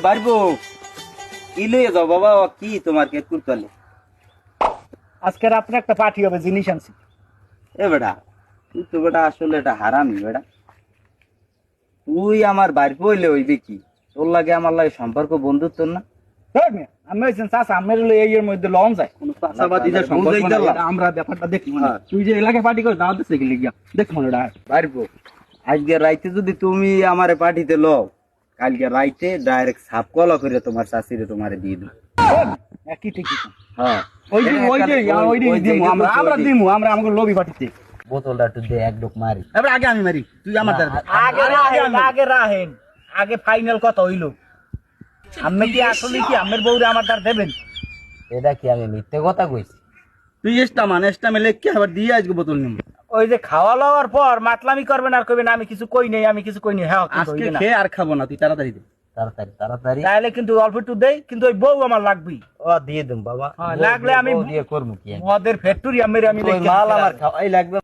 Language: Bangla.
বাড়বো কি লইয়ে যাও বাবা, কি তোমার কেক করতে? আজকে রাত্রে একটা পার্টি হবে, জিনিস আনছি। এ বেটা তুই তো বেটা আসলে এটা হারামি বেটা। তুই আমার বাড়ি পইলে হইবে কি? তোর লাগে আমার লাগে সম্পর্ক বন্ধুত্ব না? আমি হয়েছেন চাষা আমের এর মধ্যে লন যায় কোনো চাষাবাদীদের সম্পর্ক না, এটা আমরা ব্যাপারটা দেখি মানে তুই যে এলাকায় পার্টি করে দাওয়াত দিতে গেলি গিয়া দেখ মনে এটা বাড়বো আজকে রাইতে যদি তুমি আমারে পাঠিতে লও, কালকে রাইতে ডাইরেক্ট সাপ কলা করে তোমার শাশুড়ি তোমারে দিয়ে দেবো। কি ঠিকই হ্যাঁ ওই যে দিমু আমরা দিমু আমরা আমাকে লবি পার্টিতে বোতলটা একটু দে, এক ডোক মারি। এবার আগে আমি মারি, তুই আমার আগে রাহেন, আগে ফাইনাল কথা হইলো। আমি কি আসলে কি আমের বউরে আমার দ্বার দেবেন? এটা কি আমি মিথ্যে কথা কইছি? তুই এস্টা মেলে কি আবার দিয়ে আজকে বোতল নিম। ওই যে খাওয়া লওয়ার পর মাতলামি করবেন আর কইবেন আমি কিছু কই নাই, আমি কিছু কই নাই। হ্যাঁ আজকে খেয়ে আর খাবো না, তুই তাড়াতাড়ি দে। তাড়াতাড়ি তাহলে কিন্তু অল্প একটু দেই, কিন্তু ওই বউ আমার লাগবেই। ও দিয়ে দেব বাবা, লাগলে আমি দিয়ে করবো কি? মদের ফ্যাক্টরি আমি মাল আমার খাওয়াই লাগবে।